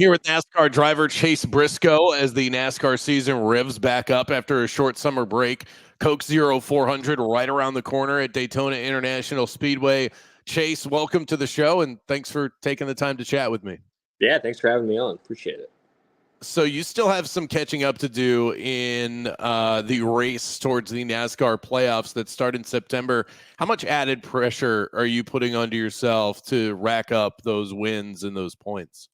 Here with NASCAR driver Chase Briscoe as the NASCAR season revs back up after a short summer break. Coke Zero 400 right around the corner at Daytona International Speedway. Chase, welcome to the show, and thanks for taking the time to chat with me. Yeah, thanks for having me on. Appreciate it. So you still have some catching up to do in the race towards the NASCAR playoffs that start in September. How much added pressure are you putting onto yourself to rack up those wins and those points?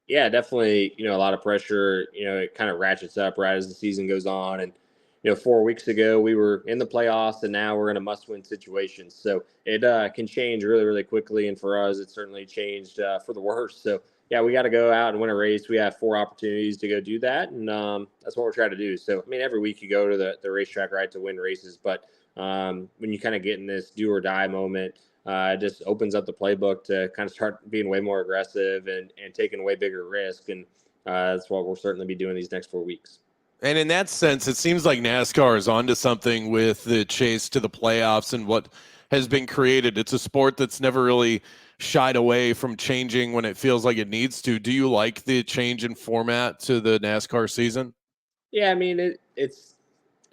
Yeah, definitely, a lot of pressure. It kind of ratchets up right as the season goes on. And, 4 weeks ago, we were in the playoffs, and now we're in a must win situation. So it can change really, really quickly. And for us, it certainly changed for the worse. So, yeah, we got to go out and win a race. We have 4 opportunities to go do that. And that's what we're trying to do. So, I mean, every week you go to the racetrack, right, to win races. But when you kind of get in this do or die moment, it just opens up the playbook to kind of start being way more aggressive and taking way bigger risk. And that's what we'll certainly be doing these next 4 weeks. And in that sense, it seems like NASCAR is onto something with the chase to the playoffs and what has been created. It's a sport that's never really shied away from changing when it feels like it needs to. Do you like the change in format to the NASCAR season? Yeah, I mean, it's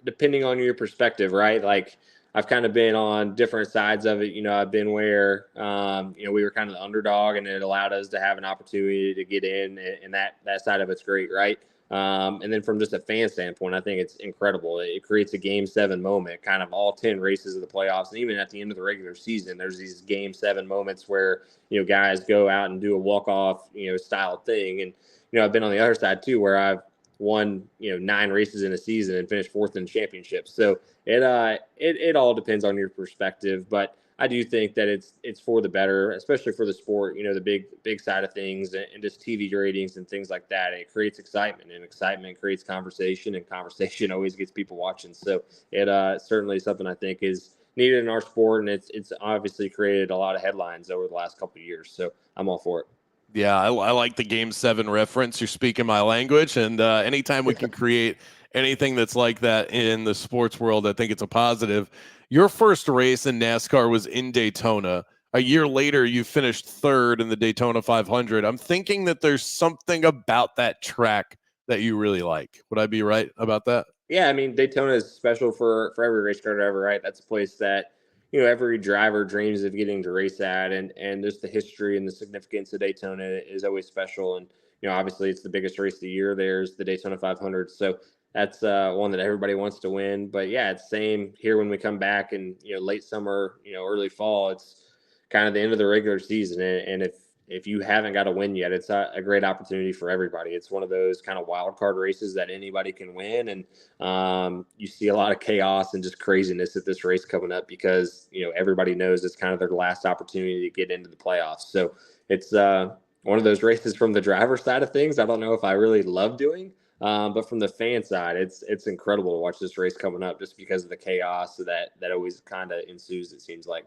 depending on your perspective, right? Like, I've kind of been on different sides of it. I've been where, we were kind of the underdog, and it allowed us to have an opportunity to get in, and that side of it's great, right? And then from just a fan standpoint, I think it's incredible. It creates a Game 7 moment, kind of all 10 races of the playoffs, and even at the end of the regular season, there's these Game 7 moments where guys go out and do a walk off style thing, and I've been on the other side too, where I've won 9 races in a season and finished fourth in championships. So it all depends on your perspective, but I do think that it's for the better, especially for the sport. The big side of things and just TV ratings and things like that. It creates excitement, and excitement creates conversation, and conversation always gets people watching. So it certainly something I think is needed in our sport, and it's obviously created a lot of headlines over the last couple of years. So I'm all for it. Yeah, I like the Game 7 reference. You're speaking my language, and anytime we can create anything that's like that in the sports world, I think it's a positive. Your first race in NASCAR was in Daytona. A year later, you finished third in the Daytona 500. I'm thinking that there's something about that track that you really like. Would I be right about that? Yeah, I mean, Daytona is special for every race car driver, right? That's a place that every driver dreams of getting to race at, and just the history and the significance of Daytona is always special. And obviously, it's the biggest race of the year. There's the Daytona 500, so that's one that everybody wants to win. But yeah, it's same here when we come back in late summer, early fall. It's kind of the end of the regular season, and if you haven't got a win yet, it's a great opportunity for everybody. It's one of those kind of wild card races that anybody can win, and you see a lot of chaos and just craziness at this race coming up because everybody knows it's kind of their last opportunity to get into the playoffs. So it's one of those races from the driver's side of things. I don't know if I really love doing, but from the fan side, it's incredible to watch this race coming up just because of the chaos that always kind of ensues. It seems like.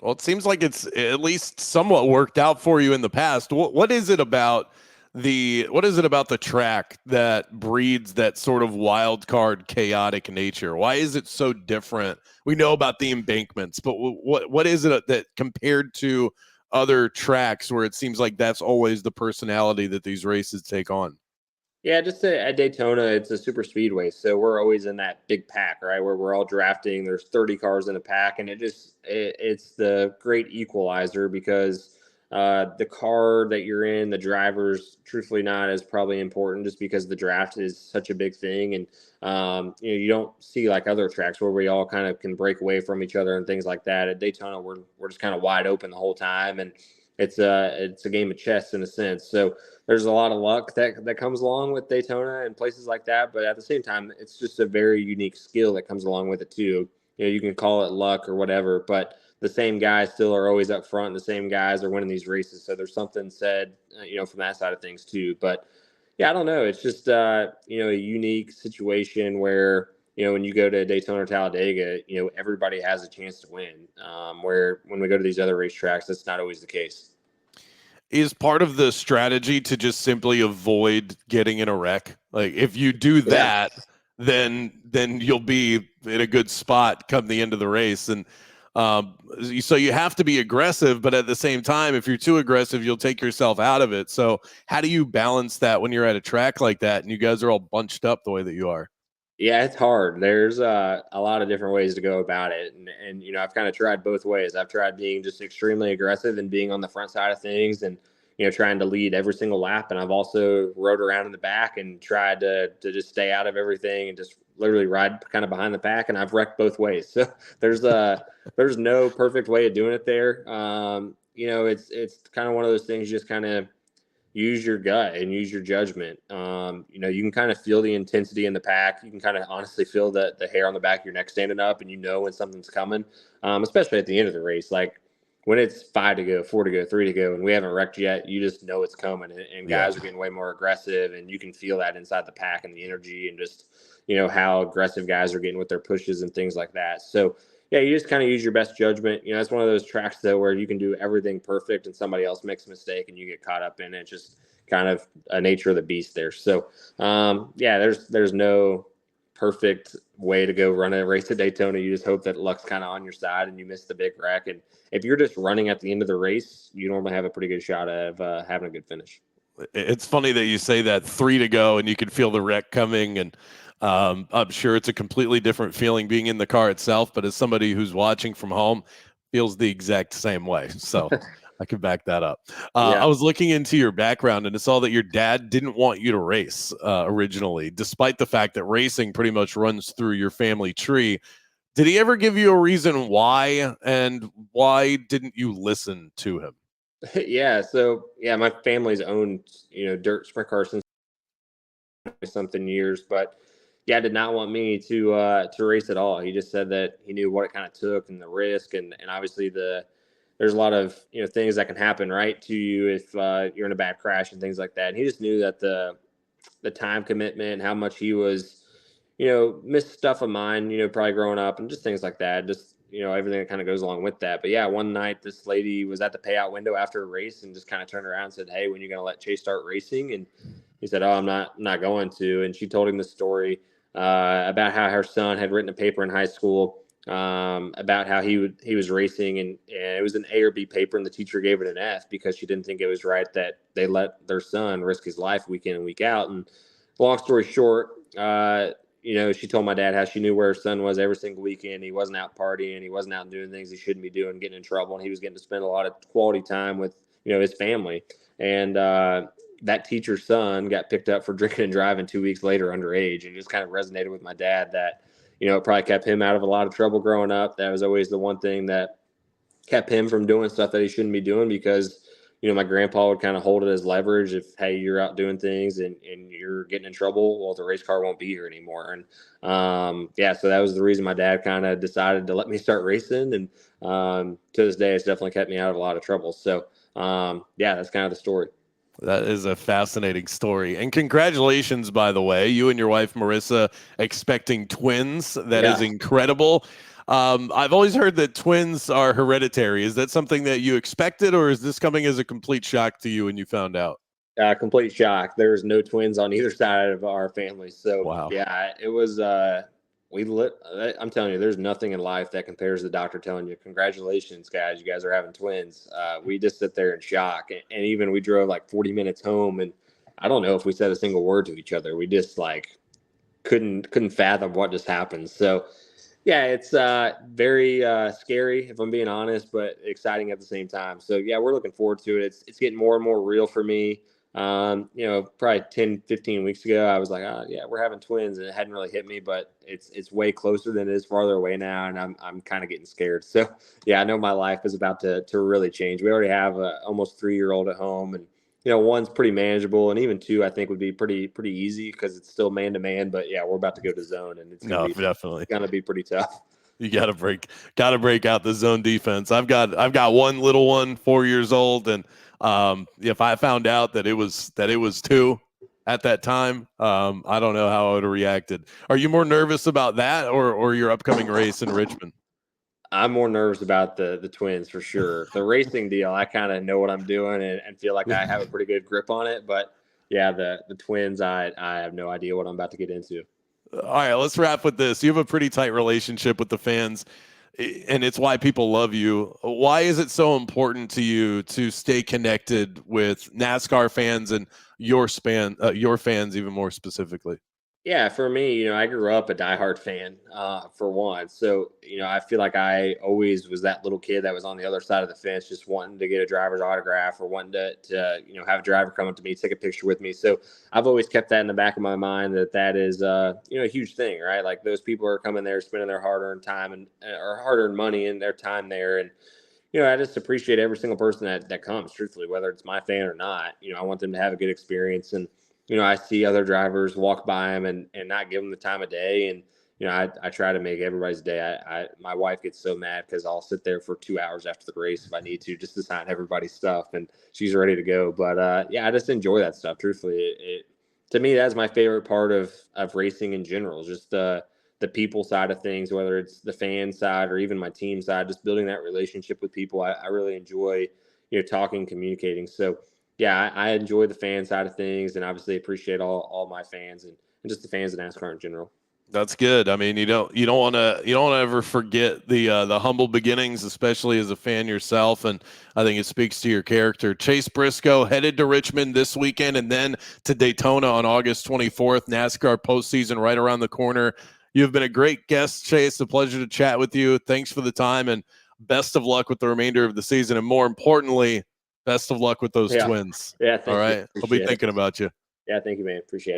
Well, it seems like it's at least somewhat worked out for you in the past. What is it about the track that breeds that sort of wild card chaotic nature? Why is it so different? We know about the embankments, but what is it that compared to other tracks where it seems like that's always the personality that these races take on? Yeah, just at Daytona, it's a super speedway, so we're always in that big pack, right? Where we're all drafting. There's 30 cars in a pack, and it's the great equalizer because the car that you're in, the driver's truthfully not as probably important just because the draft is such a big thing, and you don't see like other tracks where we all kind of can break away from each other and things like that. At Daytona, we're just kind of wide open the whole time, and it's a game of chess in a sense. So there's a lot of luck that comes along with Daytona and places like that. But at the same time, it's just a very unique skill that comes along with it too. You can call it luck or whatever, but the same guys still are always up front. And the same guys are winning these races. So there's something said, from that side of things too. But yeah, I don't know. It's just, a unique situation where, when you go to Daytona or Talladega, everybody has a chance to win. Where when we go to these other racetracks, that's not always the case. Is part of the strategy to just simply avoid getting in a wreck? Like if you do Yeah. that, then you'll be in a good spot come the end of the race. And So you have to be aggressive, but at the same time, if you're too aggressive, you'll take yourself out of it. So how do you balance that when you're at a track like that and you guys are all bunched up the way that you are? Yeah, it's hard. There's a lot of different ways to go about it, and I've kind of tried both ways. I've tried being just extremely aggressive and being on the front side of things, and trying to lead every single lap. And I've also rode around in the back and tried to just stay out of everything and just literally ride kind of behind the pack. And I've wrecked both ways. So there's no perfect way of doing it there. It's kind of one of those things. You just kind of use your gut and use your judgment. You can kind of feel the intensity in the pack. You can kind of honestly feel the hair on the back of your neck standing up, and when something's coming, especially at the end of the race. Like when it's 5 to go, 4 to go, 3 to go, and we haven't wrecked yet, you just know it's coming. And guys are getting way more aggressive, and you can feel that inside the pack and the energy and just, how aggressive guys are getting with their pushes and things like that. So, yeah, you just kind of use your best judgment. It's one of those tracks though where you can do everything perfect and somebody else makes a mistake and you get caught up in it. It's just kind of a nature of the beast there. So, there's no perfect way to go run a race at Daytona. You just hope that luck's kind of on your side and you miss the big wreck. And if you're just running at the end of the race, you normally have a pretty good shot of having a good finish. It's funny that you say that, 3 to go and you can feel the wreck coming, and I'm sure it's a completely different feeling being in the car itself, but as somebody who's watching from home, feels the exact same way. So I can back that up. I was looking into your background and I saw that your dad didn't want you to race originally, despite the fact that racing pretty much runs through your family tree. Did he ever give you a reason why, and why didn't you listen to him? Yeah. So my family's owned, dirt sprint cars since something years, but yeah, did not want me to race at all. He just said that he knew what it kind of took and the risk, and obviously there's a lot of things that can happen right to you if you're in a bad crash and things like that. And he just knew that the time commitment, how much he was, missed stuff of mine, probably growing up and just things like that. Just everything that kind of goes along with that. But yeah, one night this lady was at the payout window after a race and just kind of turned around and said, "Hey, when you gonna let Chase start racing?" And he said, "Oh, I'm not going to." And she told him the story about how her son had written a paper in high school about how he was racing, and it was an A or B paper, and the teacher gave it an F because she didn't think it was right that they let their son risk his life week in and week out. And long story short, she told my dad how she knew where her son was every single weekend. He wasn't out partying, he wasn't out doing things he shouldn't be doing, getting in trouble, and he was getting to spend a lot of quality time with his family. And that teacher's son got picked up for drinking and driving 2 weeks later underage, and just kind of resonated with my dad that it probably kept him out of a lot of trouble growing up. That was always the one thing that kept him from doing stuff that he shouldn't be doing, because my grandpa would kind of hold it as leverage. If, hey, you're out doing things and you're getting in trouble, well, the race car won't be here anymore. And so that was the reason my dad kind of decided to let me start racing. And to this day, it's definitely kept me out of a lot of trouble. So that's kind of the story. That is a fascinating story. And congratulations, by the way, you and your wife, Marissa, expecting twins. That is incredible. I've always heard that twins are hereditary. Is that something that you expected, or is this coming as a complete shock to you when you found out? Complete shock. There's no twins on either side of our family. So, wow. It was, I'm telling you, there's nothing in life that compares to the doctor telling you, "Congratulations, guys, you guys are having twins." We just sit there in shock. And even we drove like 40 minutes home, and I don't know if we said a single word to each other. We just like couldn't fathom what just happened. So, it's very scary, if I'm being honest, but exciting at the same time. So, we're looking forward to it. It's getting more and more real for me. Probably 10, 15 weeks ago, I was like, "Oh, yeah, we're having twins," and it hadn't really hit me, but it's way closer than it is farther away now, and I'm kind of getting scared. So, I know my life is about to really change. We already have a almost 3-year-old at home, and one's pretty manageable, and even two, I think, would be pretty easy because it's still man to man. But we're about to go to zone, and it's definitely gonna be pretty tough. You gotta break out the zone defense. I've got one little one, 4 years old, and if I found out that it was two at that time, I don't know how I would have reacted. Are you more nervous about that or your upcoming race in Richmond? I'm more nervous about the twins for sure. The racing deal, I kind of know what I'm doing and feel like I have a pretty good grip on it. But the twins, I have no idea what I'm about to get into. All right, let's wrap with this. You have a pretty tight relationship with the fans. and it's why people love you. Why is it so important to you to stay connected with NASCAR fans and your fans even more specifically? Yeah, for me, I grew up a diehard fan, for one. So, I feel like I always was that little kid that was on the other side of the fence, just wanting to get a driver's autograph or wanting to have a driver come up to me, take a picture with me. So I've always kept that in the back of my mind that is, a huge thing, right? Like those people are coming there, spending their hard-earned time and or hard-earned money and their time there. And I just appreciate every single person that comes, truthfully, whether it's my fan or not. I want them to have a good experience. And, I see other drivers walk by them and not give them the time of day. And, I try to make everybody's day. My wife gets so mad because I'll sit there for 2 hours after the race if I need to, just to sign everybody's stuff. And she's ready to go. But yeah, I just enjoy that stuff. Truthfully, to me, that's my favorite part of racing in general. Just the people side of things, whether it's the fan side or even my team side, just building that relationship with people. I really enjoy, talking, communicating. So yeah, I enjoy the fan side of things, and obviously appreciate all my fans and just the fans of NASCAR in general. That's good. I mean, you don't want to ever forget the humble beginnings, especially as a fan yourself. And I think it speaks to your character. Chase Briscoe headed to Richmond this weekend and then to Daytona on August 24th. NASCAR postseason right around the corner. You've been a great guest, Chase. A pleasure to chat with you. Thanks for the time and best of luck with the remainder of the season. And more importantly, best of luck with those Yeah. twins. Yeah. All Thank you. right. I'll be Appreciate it. thinking about you. Yeah. Thank you, man. Appreciate it.